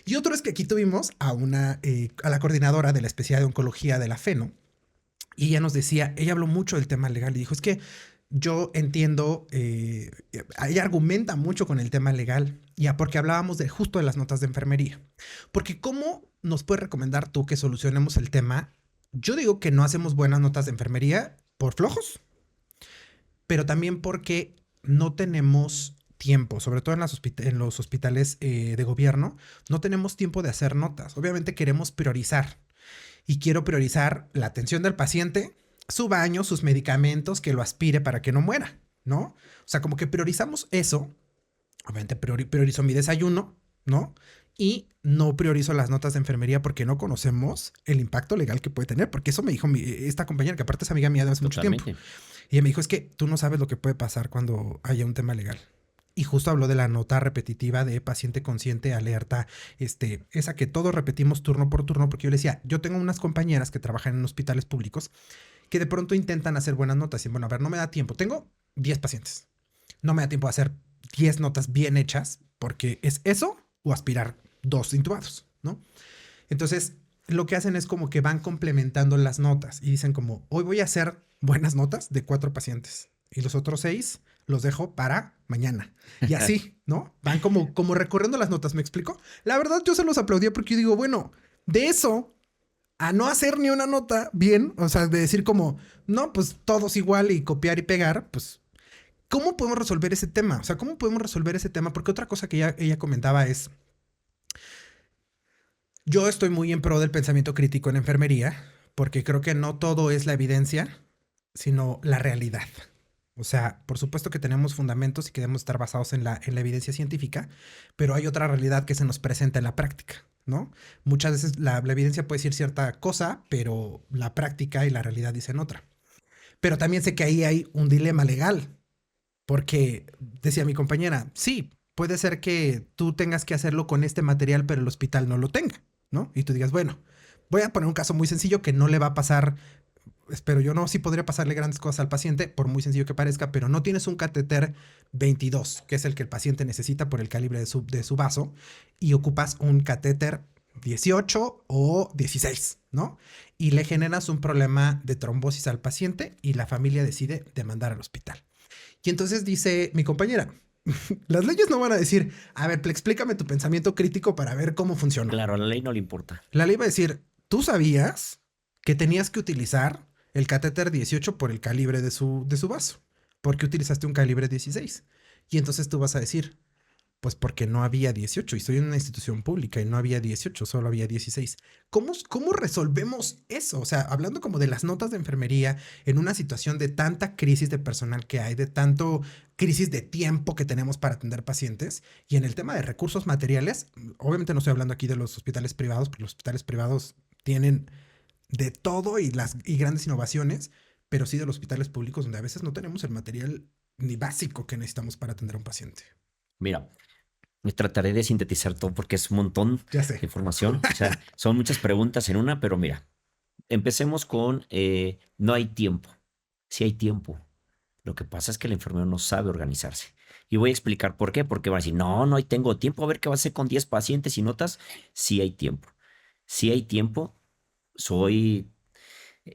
Y otro es que aquí tuvimos a la coordinadora de la especialidad de oncología de la FENO, y ella nos decía, ella habló mucho del tema legal y dijo, es que yo entiendo, ella argumenta mucho con el tema legal, ya porque hablábamos de justo de las notas de enfermería. Porque ¿cómo nos puedes recomendar tú que solucionemos el tema? Yo digo que no hacemos buenas notas de enfermería por flojos, pero también porque no tenemos tiempo, sobre todo en los hospitales de gobierno, no tenemos tiempo de hacer notas. Obviamente queremos priorizar y quiero priorizar la atención del paciente, su baño, sus medicamentos, que lo aspire para que no muera, ¿no? O sea, como que priorizamos eso. Obviamente priorizo mi desayuno, ¿no? Y no priorizo las notas de enfermería porque no conocemos el impacto legal que puede tener, porque eso me dijo esta compañera, que aparte es amiga mía de hace mucho tiempo. Totalmente. Y ella me dijo, es que tú no sabes lo que puede pasar cuando haya un tema legal. Y justo habló de la nota repetitiva de paciente consciente, alerta, esa que todos repetimos turno por turno, porque yo le decía, yo tengo unas compañeras que trabajan en hospitales públicos que de pronto intentan hacer buenas notas y bueno, a ver, no me da tiempo, tengo 10 pacientes, no me da tiempo de hacer 10 notas bien hechas porque es eso o aspirar 2 intubados, ¿no? Entonces, lo que hacen es como que van complementando las notas y dicen como, hoy voy a hacer buenas notas de 4 pacientes y los otros 6 los dejo para mañana. Y así, ¿no? Van como recorriendo las notas, ¿me explico? La verdad yo se los aplaudía porque yo digo, bueno, de eso a no hacer ni una nota bien, o sea, de decir como, no, pues todos igual y copiar y pegar, pues, ¿cómo podemos resolver ese tema? O sea, ¿cómo podemos resolver ese tema? Porque otra cosa que ella comentaba es, yo estoy muy en pro del pensamiento crítico en enfermería, porque creo que no todo es la evidencia, sino la realidad. O sea, por supuesto que tenemos fundamentos y que debemos estar basados en la evidencia científica, pero hay otra realidad que se nos presenta en la práctica, ¿no? Muchas veces la evidencia puede decir cierta cosa, pero la práctica y la realidad dicen otra. Pero también sé que ahí hay un dilema legal, porque decía mi compañera, sí, puede ser que tú tengas que hacerlo con este material, pero el hospital no lo tenga, ¿no? Y tú digas, bueno, voy a poner un caso muy sencillo que no le va a pasar, espero yo no, sí podría pasarle grandes cosas al paciente, por muy sencillo que parezca, pero no tienes un catéter 22, que es el que el paciente necesita por el calibre de su vaso, y ocupas un catéter 18 o 16, ¿no? Y le generas un problema de trombosis al paciente y la familia decide demandar al hospital. Y entonces dice mi compañera, las leyes no van a decir, a ver, explícame tu pensamiento crítico para ver cómo funcionó. Claro, a la ley no le importa. La ley va a decir, tú sabías que tenías que utilizar el catéter 18 por el calibre de su vaso. ¿Por qué utilizaste un calibre 16? Y entonces tú vas a decir, pues porque no había 18 y estoy en una institución pública y no había 18, solo había 16. ¿Cómo resolvemos eso? O sea, hablando como de las notas de enfermería en una situación de tanta crisis de personal que hay, de tanto crisis de tiempo que tenemos para atender pacientes y en el tema de recursos materiales, obviamente no estoy hablando aquí de los hospitales privados, porque los hospitales privados tienen de todo y grandes innovaciones, pero sí de los hospitales públicos donde a veces no tenemos el material ni básico que necesitamos para atender a un paciente. Mira, me trataré de sintetizar todo porque es un montón Ya de sé. información. O sea, son muchas preguntas en una, pero mira, empecemos con no hay tiempo. Sí hay tiempo. Lo que pasa es que el enfermero no sabe organizarse. Y voy a explicar por qué. Porque va a decir, no, no tengo tiempo. A ver qué va a hacer con 10 pacientes y notas. Sí hay tiempo. Sí hay tiempo. Soy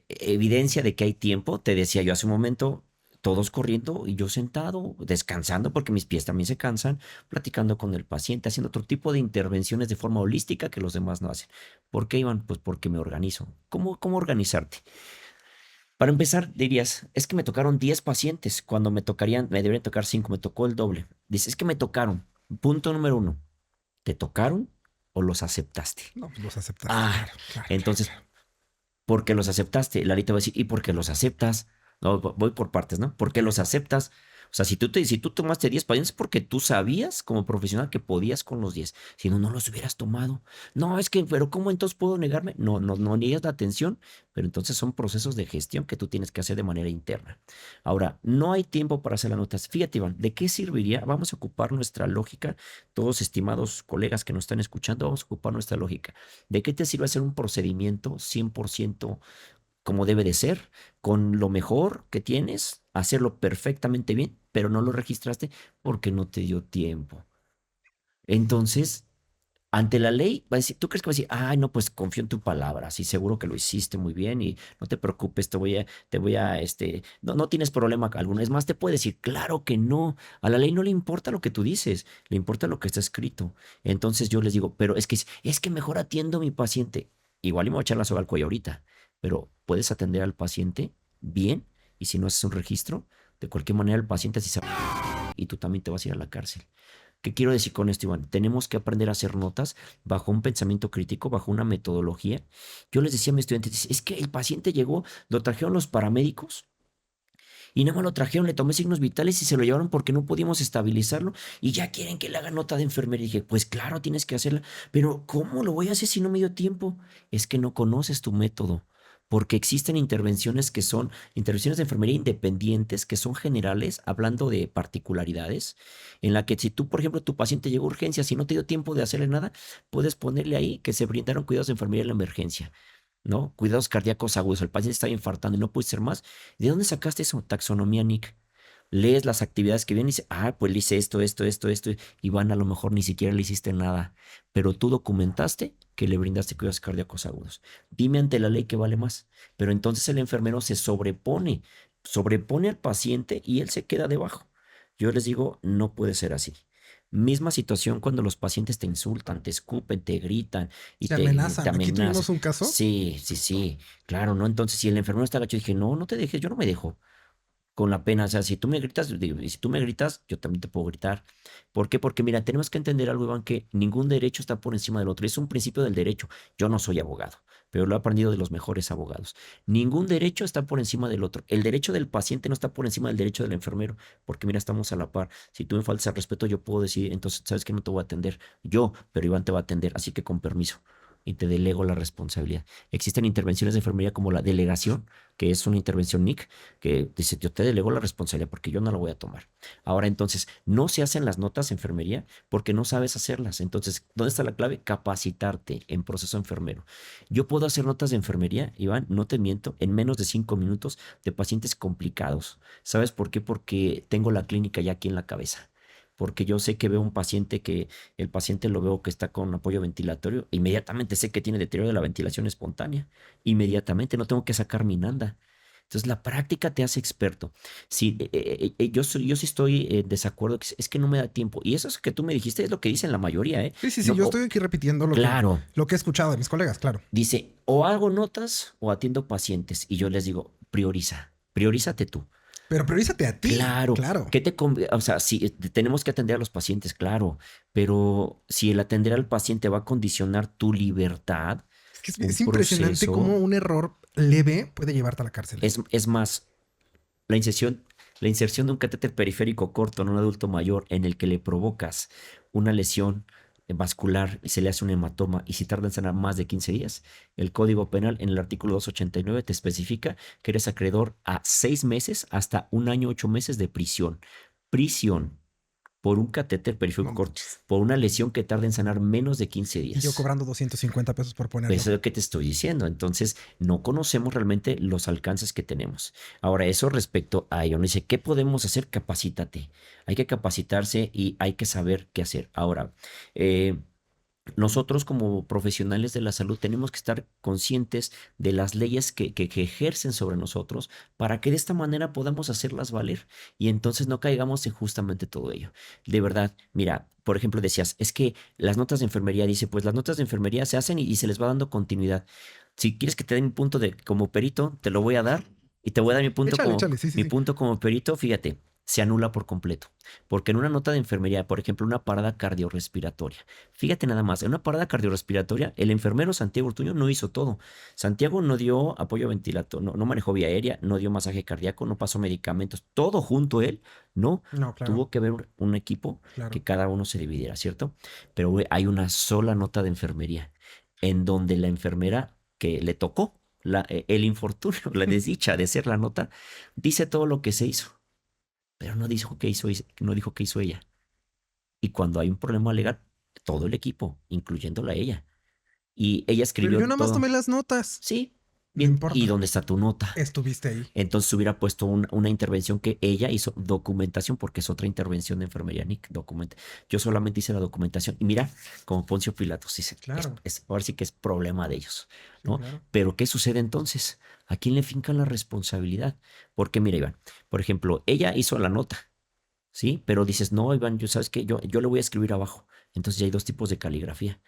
evidencia de que hay tiempo. Te decía yo hace un momento, todos corriendo y yo sentado, descansando porque mis pies también se cansan, platicando con el paciente, haciendo otro tipo de intervenciones de forma holística que los demás no hacen. ¿Por qué, Iván? Pues porque me organizo. ¿Cómo organizarte? Para empezar, dirías, es que me tocaron 10 pacientes, cuando me deberían tocar 5, me tocó el doble. Dices, es que me tocaron. Punto número uno, ¿te tocaron o los aceptaste? No, pues los aceptaste, Ah, claro, claro, claro, entonces, claro. ¿por qué los aceptaste? Larita va a decir, ¿y por qué los aceptas? No, voy por partes, ¿no? ¿Por qué los aceptas? O sea, si tú tomaste 10 pacientes es porque tú sabías como profesional que podías con los 10. Si no, no los hubieras tomado. No, es que, pero ¿cómo entonces puedo negarme? No, no, no niegas la atención, pero entonces son procesos de gestión que tú tienes que hacer de manera interna. Ahora, no hay tiempo para hacer las notas. Fíjate, Iván, ¿de qué serviría? Vamos a ocupar nuestra lógica, todos estimados colegas que nos están escuchando, vamos a ocupar nuestra lógica. ¿De qué te sirve hacer un procedimiento 100% como debe de ser, con lo mejor que tienes, hacerlo perfectamente bien, pero no lo registraste porque no te dio tiempo? Entonces, ante la ley, va a decir, ¿tú crees que va a decir, ay, no, pues confío en tu palabra, sí, seguro que lo hiciste muy bien y no te preocupes, no tienes problema alguno? Es más, te puede decir, claro que no, a la ley no le importa lo que tú dices, le importa lo que está escrito. Entonces yo les digo, pero es que mejor atiendo a mi paciente. Igual y me voy a echar la soga al cuello ahorita, pero puedes atender al paciente bien y si no haces un registro, de cualquier manera el paciente así sabe y tú también te vas a ir a la cárcel. ¿Qué quiero decir con esto, Iván? Tenemos que aprender a hacer notas bajo un pensamiento crítico, bajo una metodología. Yo les decía a mis estudiantes, es que el paciente llegó, lo trajeron los paramédicos y nada más lo trajeron, le tomé signos vitales y se lo llevaron porque no pudimos estabilizarlo y ya quieren que le haga nota de enfermería. Y dije, pues claro, tienes que hacerla, pero ¿cómo lo voy a hacer si no me dio tiempo? Es que no conoces tu método. Porque existen intervenciones que son intervenciones de enfermería independientes, que son generales, hablando de particularidades, en la que si tú, por ejemplo, tu paciente llegó a urgencias y no te dio tiempo de hacerle nada, puedes ponerle ahí que se brindaron cuidados de enfermería en la emergencia. ¿No? Cuidados cardíacos agudos, el paciente está infartando y no puede ser más. ¿De dónde sacaste eso? Taxonomía, Nick. Lees las actividades que vienen y dices, pues le hice esto, esto, esto, esto, y van a lo mejor ni siquiera le hiciste nada, pero tú documentaste que le brindaste cuidados cardíacos agudos. Dime ante la ley que vale más. Pero entonces el enfermero se sobrepone al paciente y él se queda debajo. Yo les digo, no puede ser así. Misma situación cuando los pacientes te insultan, te escupen, te gritan y Se te amenazan. Aquí amenazan. tuvimos un caso. Sí, sí, sí, claro, ¿no? Entonces, si el enfermero está agacho, dije, no, no te dejes, yo no me dejo con la pena. O sea, si tú me gritas, y si tú me gritas, yo también te puedo gritar. ¿Por qué? Porque mira, tenemos que entender algo, Iván, que ningún derecho está por encima del otro. Es un principio del derecho. Yo no soy abogado, pero lo he aprendido de los mejores abogados. Ningún derecho está por encima del otro. El derecho del paciente no está por encima del derecho del enfermero, porque mira, estamos a la par. Si tú me faltas al respeto, yo puedo decir, entonces, ¿sabes que no te voy a atender? Yo, pero Iván te va a atender, así que con permiso. Y te delego la responsabilidad. Existen intervenciones de enfermería como la delegación, que es una intervención NIC, que dice, yo te delego la responsabilidad porque yo no la voy a tomar. Ahora, entonces, no se hacen las notas de enfermería porque no sabes hacerlas. Entonces, ¿dónde está la clave? Capacitarte en proceso enfermero. Yo puedo hacer notas de enfermería, Iván, no te miento, en menos de 5 minutos de pacientes complicados. ¿Sabes por qué? Porque tengo la clínica ya aquí en la cabeza. Porque yo sé que veo un paciente que el paciente lo veo que está con apoyo ventilatorio, inmediatamente sé que tiene deterioro de la ventilación espontánea. Inmediatamente no tengo que sacar mi nanda. Entonces, la práctica te hace experto. Sí, yo sí estoy en desacuerdo, que es que no me da tiempo. Y eso es que tú me dijiste, es lo que dicen la mayoría, ¿eh? Sí, sí, sí. No, Yo estoy aquí repitiendo claro, lo que he escuchado de mis colegas, claro. dice, o hago notas o atiendo pacientes. Y yo les digo, priorízate tú. Pero priorízate a ti, Claro, claro. o sea, sí, tenemos que atender a los pacientes, claro, pero si el atender al paciente va a condicionar tu libertad, Es que un es impresionante cómo proceso, un error leve puede llevarte a la cárcel. es más, la inserción, la inserción de un catéter periférico corto en un adulto mayor en el que le provocas una lesión vascular y se le hace un hematoma y si tarda en sanar más de 15 días, el Código Penal en el artículo 289 te especifica que eres acreedor a 6 meses hasta 1 año 8 meses de prisión. Prisión por un catéter No periférico corto, manches. por una lesión que tarda en sanar menos de 15 Y yo días. cobrando 250 pesos por Pues ponerlo. eso es lo que te estoy diciendo. Entonces, no conocemos realmente los alcances que tenemos. Ahora, eso respecto a ello, no dice, ¿qué podemos hacer? Capacítate. Hay que capacitarse y hay que saber qué hacer. Ahora, eh, nosotros como profesionales de la salud tenemos que estar conscientes de las leyes que ejercen sobre nosotros para que de esta manera podamos hacerlas valer y entonces no caigamos en justamente todo ello. De verdad, mira, por ejemplo, decías, es que las notas de enfermería, dice, pues las notas de enfermería se hacen y se les va dando continuidad. Si quieres que te dé mi punto de como perito, te lo voy a dar y te voy a dar Échale, échale, sí, sí, mi sí. punto como perito, fíjate, se anula por completo. Porque en una nota de enfermería, por ejemplo, una parada cardiorrespiratoria, fíjate nada más, en una parada cardiorrespiratoria, el enfermero Santiago Ortuño no hizo todo. Santiago no dio apoyo ventilatorio, no manejó vía aérea, no dio masaje cardíaco, no pasó medicamentos, todo junto él, no. No, claro, Tuvo que haber un equipo claro. que cada uno se dividiera, ¿cierto? Pero güey, hay una sola nota de enfermería en donde la enfermera que le tocó el infortunio, la desdicha de ser la nota, dice todo lo que se hizo, pero no dijo qué hizo, no dijo qué hizo ella. Y cuando hay un problema legal, todo el equipo, incluyéndola a ella. Y ella Pero escribió yo nada más tomé todo. las notas. Sí, No Bien, ¿y importa. dónde está tu nota? Estuviste ahí. Entonces hubiera puesto una intervención que ella hizo documentación, porque es otra intervención de enfermería, Nick, documenta. Yo solamente hice la documentación. Y mira, como Poncio Pilatos dice, Claro. ahora sí que es problema de ellos, Sí, ¿no? claro. Pero ¿qué sucede entonces? ¿A quién le fincan la responsabilidad? Porque mira, Iván, por ejemplo, ella hizo la nota, ¿sí? Pero dices, no, Iván, yo sabes que yo le voy a escribir abajo. Entonces ya hay dos tipos de caligrafía,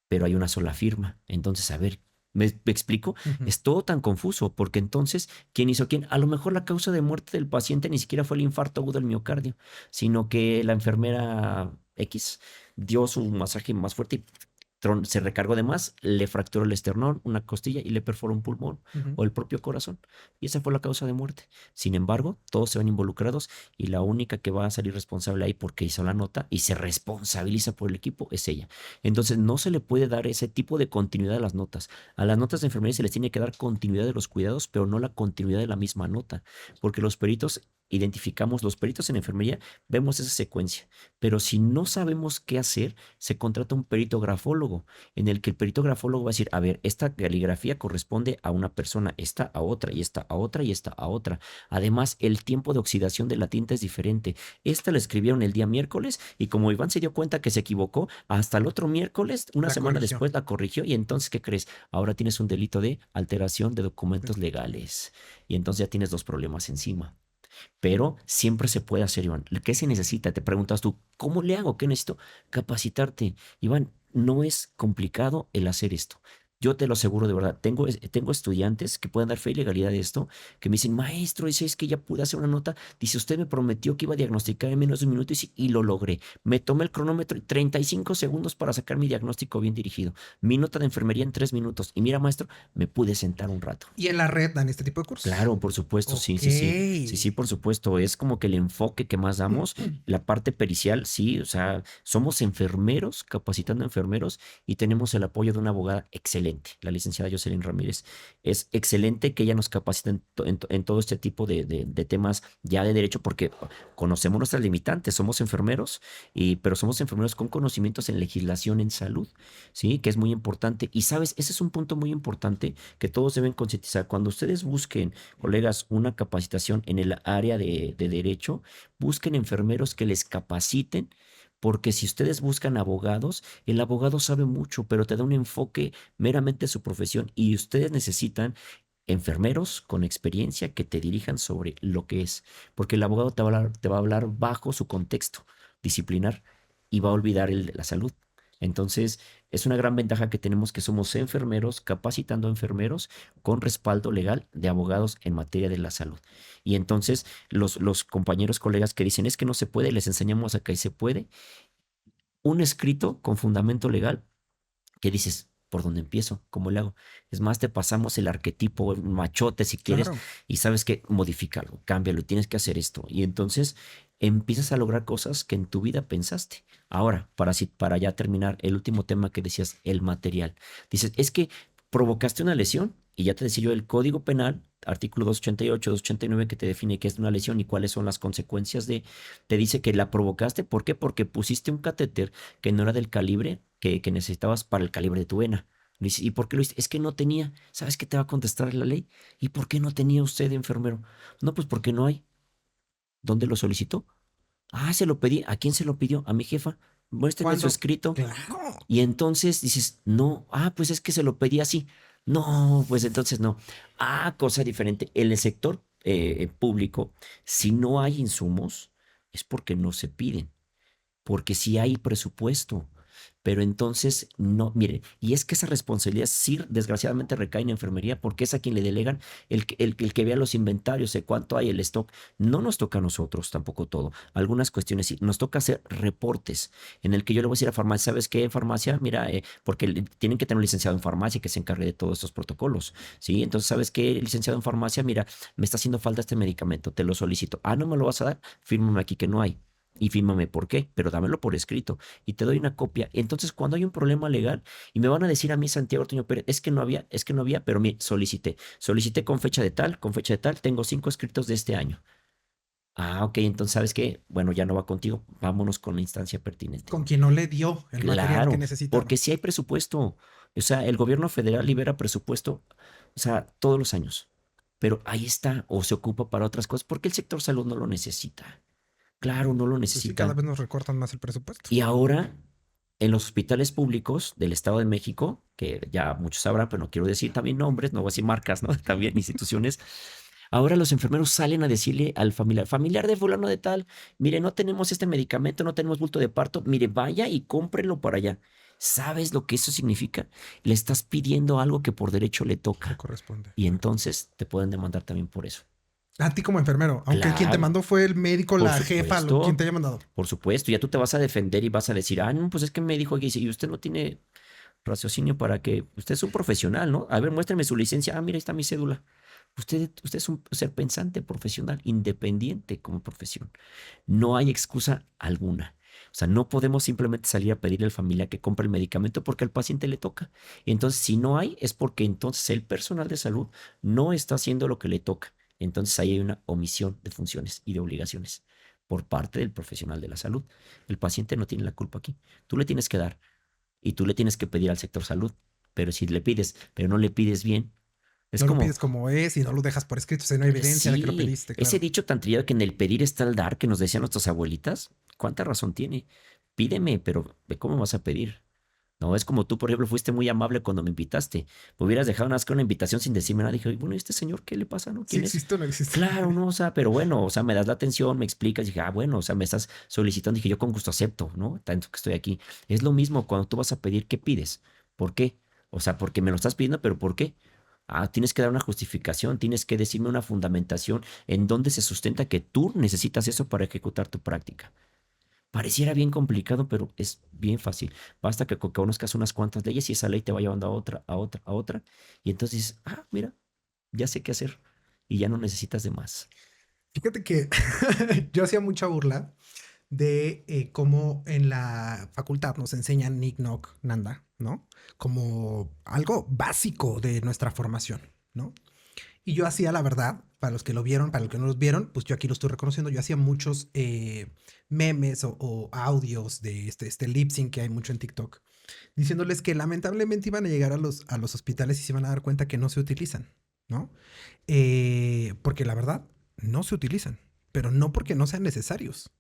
pero hay una sola firma. Entonces, a ver, ¿me explico? Ujú. Es todo tan confuso, porque entonces, ¿quién hizo quién? A lo mejor la causa de muerte del paciente ni siquiera fue el infarto agudo del miocardio, sino que la enfermera X dio su masaje más fuerte y se recargó de más, le fracturó el esternón, una costilla y le perforó un pulmón Ujú. o el propio corazón. Y esa fue la causa de muerte. Sin embargo, todos se ven involucrados y la única que va a salir responsable ahí porque hizo la nota y se responsabiliza por el equipo es ella. Entonces, no se le puede dar ese tipo de continuidad a las notas. A las notas de enfermería se les tiene que dar continuidad de los cuidados, pero no la continuidad de la misma nota, porque los peritos identificamos, los peritos en enfermería, vemos esa secuencia, pero si no sabemos qué hacer, se contrata un perito grafólogo, en el que el perito grafólogo va a decir, a ver, esta caligrafía corresponde a una persona, esta a otra, y esta a otra, y esta a otra. Además, el tiempo de oxidación de la tinta es diferente. Esta la escribieron el día miércoles y como Iván se dio cuenta que se equivocó, hasta el otro miércoles, una La semana corrigió. después la corrigió y entonces, ¿qué crees? Ahora tienes un delito de alteración de documentos legales y entonces ya tienes dos problemas encima. Pero siempre se puede hacer, Iván. ¿Qué se necesita? Te preguntas tú, ¿cómo le hago? ¿Qué necesito? Capacitarte. Iván, no es complicado el hacer esto. Yo te lo aseguro de verdad. Tengo estudiantes que pueden dar fe y legalidad de esto, que me dicen, maestro, dice, es que ya pude hacer una nota. Dice, usted me prometió que iba a diagnosticar en menos de un minuto y, sí, y lo logré. Me tomé el cronómetro y 35 segundos para sacar mi diagnóstico bien dirigido. Mi nota de enfermería en 3 minutos. Y mira, maestro, me pude sentar un rato. Y en la red dan este tipo de cursos. Claro, por supuesto, sí, Ok. sí, sí. Sí, sí, por supuesto. Es como que el enfoque que más damos, la parte pericial, sí, o sea, somos enfermeros, capacitando enfermeros y tenemos el apoyo de una abogada excelente, la licenciada Jocelyn Ramírez. Es excelente que ella nos capacite en todo este tipo de temas ya de derecho, porque conocemos nuestras limitantes, somos enfermeros, pero somos enfermeros con conocimientos en legislación en salud, sí, que es muy importante. Y sabes, ese es un punto muy importante que todos deben concientizar. Cuando ustedes busquen, colegas, una capacitación en el área de derecho, busquen enfermeros que les capaciten, porque si ustedes buscan abogados, el abogado sabe mucho, pero te da un enfoque meramente de su profesión y ustedes necesitan enfermeros con experiencia que te dirijan sobre lo que es, porque el abogado te va a hablar bajo su contexto disciplinar y va a olvidar el de la salud. Entonces, es una gran ventaja que tenemos que somos enfermeros capacitando a enfermeros con respaldo legal de abogados en materia de la salud. Y entonces los compañeros, colegas que dicen es que no se puede, les enseñamos a que se puede. Un escrito con fundamento legal que dices, ¿por dónde empiezo? ¿Cómo le hago? Es más, te pasamos el arquetipo, el machote si quieres, Claro. y sabes que modifícalo, cámbialo, tienes que hacer esto. Y entonces empiezas a lograr cosas que en tu vida pensaste. Ahora, para ya terminar, el último tema que decías, el material. Dices, es que provocaste una lesión, y ya te decía yo, el Código Penal, artículo 288, 289, que te define qué es una lesión y cuáles son las consecuencias te dice que la provocaste. ¿Por qué? Porque pusiste un catéter que no era del calibre que necesitabas para el calibre de tu vena. Le dice, ¿y por qué lo hiciste? Es que no tenía. ¿Sabes qué te va a contestar la ley? ¿Y por qué no tenía usted, enfermero? No, pues porque no hay. ¿Dónde lo solicitó? Ah, se lo pedí. ¿A quién se lo pidió? A mi jefa. Muéstreme su Cuando, escrito. claro. Y entonces dices, no, pues es que se lo pedí así. No, pues entonces no. Cosa diferente. En el sector público, si no hay insumos, es porque no se piden, porque sí hay presupuesto. Pero entonces, no, mire, y es que esa responsabilidad sí, desgraciadamente recae en enfermería, porque es a quien le delegan el que vea los inventarios de cuánto hay el stock. No nos toca a nosotros tampoco todo. Algunas cuestiones sí. Nos toca hacer reportes en el que yo le voy a decir a farmacia, ¿sabes qué, farmacia? Mira, porque tienen que tener un licenciado en farmacia que se encargue de todos estos protocolos, ¿sí? Entonces, ¿sabes qué, licenciado en farmacia? Mira, me está haciendo falta este medicamento, te lo solicito. ¿No me lo vas a dar? Fírmame aquí que no hay. Y fírmame por qué, pero dámelo por escrito y te doy una copia. Entonces, cuando hay un problema legal y me van a decir a mí, Santiago Ortuño Pérez, es que no había, pero mire, solicité con fecha de tal, tengo 5 escritos de este año. Ok, entonces, ¿sabes qué? Bueno, ya no va contigo, vámonos con la instancia pertinente. Con quien no le dio el material que Claro, necesitaba. porque si hay presupuesto. O sea, el gobierno federal libera presupuesto, o sea, todos los años. Pero ahí está, o se ocupa para otras cosas, porque el sector salud no lo necesita. Claro, no lo Pues sí, cada necesita. vez nos recortan más el presupuesto. Y ahora, en los hospitales públicos del Estado de México, que ya muchos sabrán, pero no quiero decir también nombres, no voy a decir marcas, ¿no? También instituciones. Ahora los enfermeros salen a decirle al familiar, familiar de fulano de tal, mire, no tenemos este medicamento, no tenemos bulto de parto, mire, vaya y cómprelo para allá. ¿Sabes lo que eso significa? Le estás pidiendo algo que por derecho le Le toca corresponde. y entonces te pueden demandar también por eso. A ti como enfermero, aunque quien te Claro, mandó fue el médico, por la jefa, quien te supuesto, haya mandado. por supuesto. Ya tú te vas a defender y vas a decir, ah, no, pues es que me dijo aquí, y usted no tiene raciocinio para que usted es un profesional, ¿no? A ver, muéstrame su licencia. Ah, mira, ahí está mi cédula. Usted es un ser pensante profesional, independiente como profesión. No hay excusa alguna. O sea, no podemos simplemente salir a pedirle al familiar que compre el medicamento porque al paciente le toca. Y entonces, si no hay, es porque entonces el personal de salud no está haciendo lo que le toca. Entonces ahí hay una omisión de funciones y de obligaciones por parte del profesional de la salud. El paciente no tiene la culpa aquí. Tú le tienes que dar y tú le tienes que pedir al sector salud. Pero si le pides, pero no le pides bien, es No lo como, pides como es y no lo dejas por escrito, si no hay evidencia de que lo sí, pediste, ese claro. dicho tan trillado que en el pedir está el dar que nos decían nuestras abuelitas, ¿cuánta razón tiene? Pídeme, pero ¿de cómo vas a pedir? No, es como tú, por ejemplo, fuiste muy amable cuando me invitaste. Me hubieras dejado más que una invitación sin decirme nada. Dije, bueno, ¿y este señor qué le pasa, no? Si ¿Quién es? existe o no existe. Claro, no, o sea, pero bueno, o sea, me das la atención, me explicas, dije, ah, bueno, o sea, me estás solicitando, dije, yo con gusto acepto, ¿no? Tanto que estoy aquí. Es lo mismo cuando tú vas a pedir, ¿qué pides? ¿Por qué? O sea, porque me lo estás pidiendo, pero ¿por qué? Ah, tienes que dar una justificación, tienes que decirme una fundamentación en donde se sustenta que tú necesitas eso para ejecutar tu práctica. Pareciera bien complicado, pero es bien fácil. Basta que conozcas unas cuantas leyes y esa ley te va llevando a otra, a otra, a otra. Y entonces dices, ah, mira, ya sé qué hacer y ya no necesitas de más. Fíjate que yo hacía mucha burla de cómo en la facultad nos enseñan Nick, Knock, Nanda, ¿no? Como algo básico de nuestra formación, ¿no? Y yo hacía, la verdad, para los que lo vieron, para los que no los vieron, pues yo aquí lo estoy reconociendo, yo hacía muchos memes o audios de este lip sync que hay mucho en TikTok, diciéndoles que lamentablemente iban a llegar a los hospitales y se iban a dar cuenta que no se utilizan, ¿no? Porque la verdad, no se utilizan, pero no porque no sean necesarios,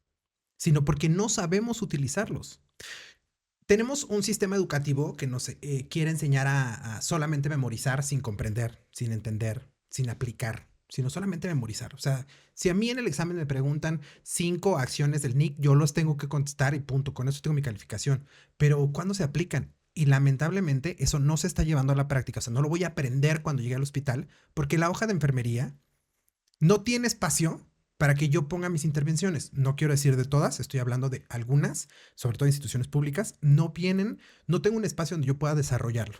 sino porque no sabemos utilizarlos. Tenemos un sistema educativo que nos quiere enseñar a solamente memorizar sin comprender, sin entender, sin aplicar, sino solamente memorizar. O sea, si a mí en el examen me preguntan 5 acciones del NIC, yo los tengo que contestar y punto. Con eso tengo mi calificación. Pero ¿cuándo se aplican? Y lamentablemente eso no se está llevando a la práctica. O sea, no lo voy a aprender cuando llegue al hospital porque la hoja de enfermería no tiene espacio para que yo ponga mis intervenciones. No quiero decir de todas, estoy hablando de algunas, sobre todo instituciones públicas, no vienen, no tengo un espacio donde yo pueda desarrollarlo.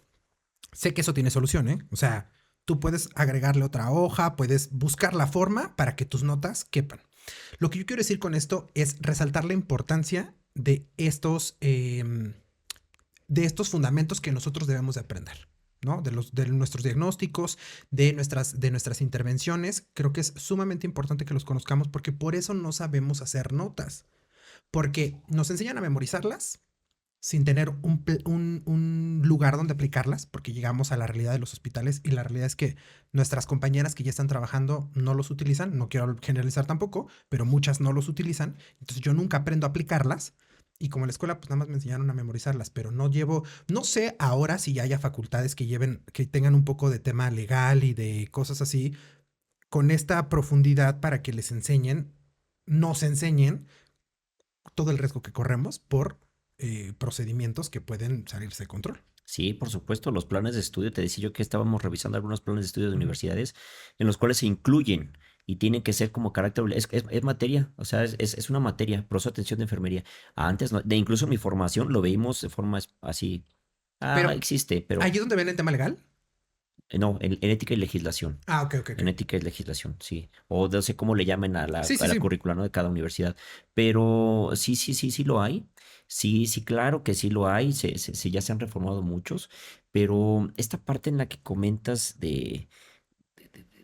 Sé que eso tiene solución, ¿eh? O sea, tú puedes agregarle otra hoja, puedes buscar la forma para que tus notas quepan. Lo que yo quiero decir con esto es resaltar la importancia de estos fundamentos que nosotros debemos de aprender. ¿No? De nuestros diagnósticos, de nuestras intervenciones. Creo que es sumamente importante que los conozcamos porque por eso no sabemos hacer notas. Porque nos enseñan a memorizarlas sin tener un lugar donde aplicarlas, porque llegamos a la realidad de los hospitales y la realidad es que nuestras compañeras que ya están trabajando no los utilizan, no quiero generalizar tampoco, pero muchas no los utilizan, entonces yo nunca aprendo a aplicarlas y como en la escuela pues nada más me enseñaron a memorizarlas, pero no llevo, no sé ahora si ya haya facultades que lleven, que tengan un poco de tema legal y de cosas así, con esta profundidad para que les enseñen, nos enseñen todo el riesgo que corremos por procedimientos que pueden salirse de control. Sí, por supuesto, los planes de estudio, te decía yo que estábamos revisando algunos planes de estudio de Ujú. universidades en los cuales se incluyen y tienen que ser como carácter, es materia, o sea, es una materia, proceso de atención de enfermería. Antes, no, de incluso mi formación lo veíamos de forma así, ah, Pero existe, pero ahí es donde ven el tema legal. no, en ética y legislación. Ah, ok, ok, ok. En ética y legislación, sí. O no sé cómo le llamen a Sí, a sí, la sí. currícula, ¿no? De cada universidad. Pero sí, sí, sí, sí lo hay. Sí, sí, claro que sí lo hay. Ya se han reformado muchos. Pero esta parte en la que comentas de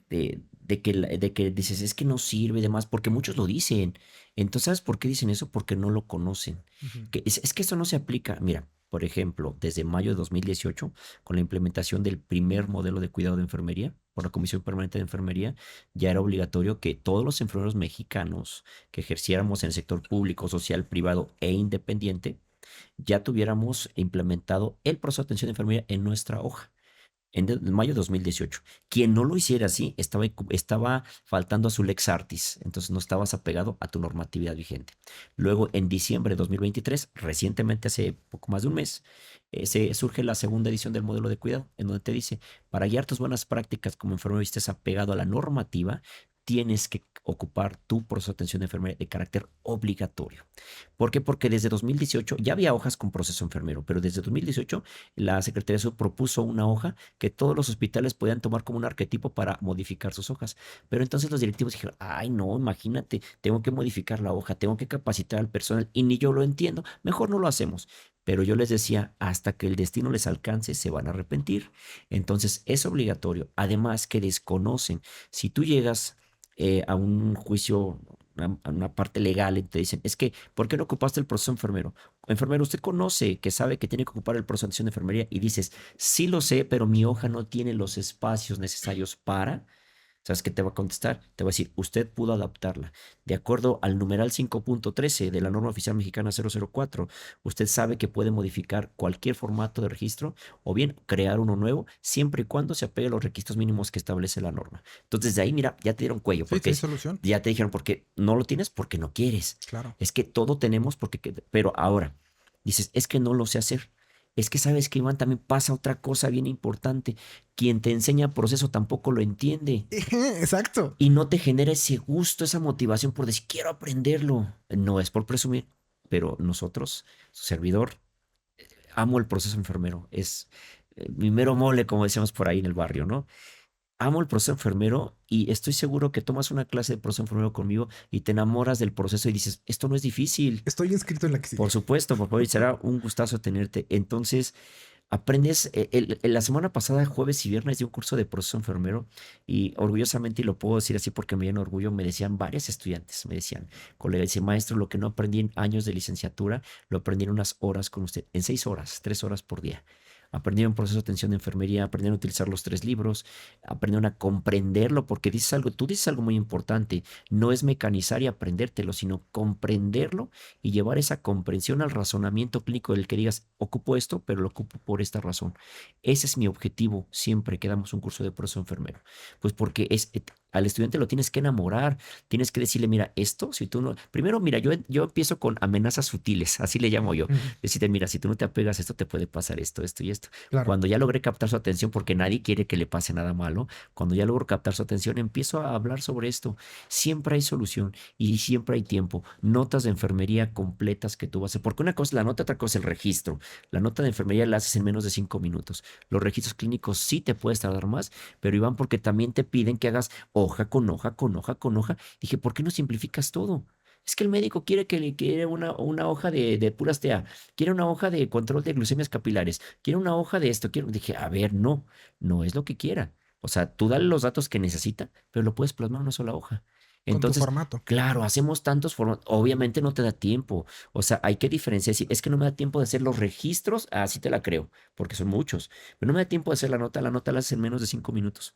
que dices, es que no sirve y demás, porque muchos lo dicen. Entonces, ¿sabes por qué dicen eso? Porque no lo conocen. Ujú. Es que esto no se aplica. Mira. por ejemplo, desde mayo de 2018, con la implementación del primer modelo de cuidado de enfermería por la Comisión Permanente de Enfermería, ya era obligatorio que todos los enfermeros mexicanos que ejerciéramos en el sector público, social, privado e independiente, ya tuviéramos implementado el proceso de atención de enfermería en nuestra hoja en mayo de 2018. Quien no lo hiciera así estaba faltando a su lex artis, entonces no estabas apegado a tu normatividad vigente. Luego, en diciembre de 2023, recientemente, hace poco más de un mes, surge la segunda edición del modelo de cuidado, en donde te dice, para guiar tus buenas prácticas como enfermero y estés apegado a la normativa, tienes que ocupar tu proceso de atención de enfermería de carácter obligatorio. ¿Por qué? Porque desde 2018 ya había hojas con proceso enfermero, pero desde 2018 la Secretaría de Salud propuso una hoja que todos los hospitales podían tomar como un arquetipo para modificar sus hojas. Pero entonces los directivos dijeron, ay no, imagínate, tengo que modificar la hoja, tengo que capacitar al personal y ni yo lo entiendo, mejor no lo hacemos. Pero yo les decía, hasta que el destino les alcance, se van a arrepentir. Entonces es obligatorio. Además que desconocen. Si tú llegas a un juicio, a una parte legal, y te dicen, es que, ¿por qué no ocupaste el proceso enfermero? Enfermero, usted conoce que sabe que tiene que ocupar el proceso de atención de enfermería y dices, sí lo sé, pero mi hoja no tiene los espacios necesarios para. ¿Sabes qué te va a contestar? Te va a decir, usted pudo adaptarla. De acuerdo al numeral 5.13 de la norma oficial mexicana 004, usted sabe que puede modificar cualquier formato de registro o bien crear uno nuevo, siempre y cuando se apegue a los requisitos mínimos que establece la norma. Entonces, de ahí, mira, ya te dieron cuello, Sí, porque hay solución. ya te dijeron, porque no lo tienes, porque no quieres. Claro. Es que todo tenemos, pero ahora dices, es que no lo sé hacer. Es que sabes que, Iván, también pasa otra cosa bien importante. Quien te enseña proceso tampoco lo entiende Exacto. y no te genera ese gusto, esa motivación por decir, quiero aprenderlo. No es por presumir, pero nosotros, su servidor, amo el proceso enfermero. Es mi mero mole, como decíamos por ahí en el barrio, ¿no? Amo el proceso enfermero y estoy seguro que tomas una clase de proceso enfermero conmigo y te enamoras del proceso y dices, esto no es difícil. Estoy inscrito en la que Por sigue. supuesto, por favor, y será un gustazo tenerte. Entonces, aprendes, la semana pasada, jueves y viernes, di un curso de proceso enfermero y orgullosamente, y lo puedo decir así porque me llena de orgullo, me decían varios estudiantes, me decían, colega, dice, maestro, lo que no aprendí en años de licenciatura, lo aprendí en unas horas con usted, en 6 horas, 3 horas por día. Aprendieron proceso de atención de enfermería, aprendieron a utilizar los 3 libros, aprendieron a comprenderlo, porque dices algo, tú dices algo muy importante, no es mecanizar y aprendértelo, sino comprenderlo y llevar esa comprensión al razonamiento clínico del que digas, ocupo esto, pero lo ocupo por esta razón. Ese es mi objetivo siempre que damos un curso de proceso enfermero. Pues porque al estudiante lo tienes que enamorar, tienes que decirle, mira, esto, si tú no, primero, mira, yo empiezo con amenazas sutiles, así le llamo yo. Ujú. Decirte, mira, si tú no te apegas a esto, te puede pasar esto, esto y esto. Claro. Cuando ya logré captar su atención, porque nadie quiere que le pase nada malo, cuando ya logro captar su atención, empiezo a hablar sobre esto. Siempre hay solución y siempre hay tiempo. Notas de enfermería completas que tú vas a hacer. Porque una cosa es la nota, otra cosa es el registro. La nota de enfermería la haces en menos de 5 minutos. Los registros clínicos sí te puedes tardar más, pero Iván, porque también te piden que hagas hoja con hoja, con hoja, con hoja. Dije, ¿por qué no simplificas todo? Es que el médico quiere que le quiere una hoja de puras TA, quiere una hoja de control de glucemias capilares, quiere una hoja de esto, quiero. Dije, a ver, no, no es lo que quiera. O sea, tú dale los datos que necesita, pero lo puedes plasmar en una sola hoja. Con tu Entonces, formato. claro, hacemos tantos formatos, obviamente no te da tiempo. O sea, hay que diferenciar. Si es que no me da tiempo de hacer los registros, así te la creo, porque son muchos. Pero no me da tiempo de hacer la nota la haces en menos de 5 minutos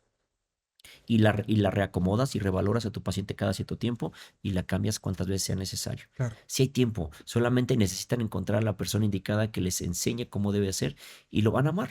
y la reacomodas y revaloras a tu paciente cada cierto tiempo y la cambias cuantas veces sea necesario. Claro. Si hay tiempo, solamente necesitan encontrar a la persona indicada que les enseñe cómo debe hacer y lo van a amar.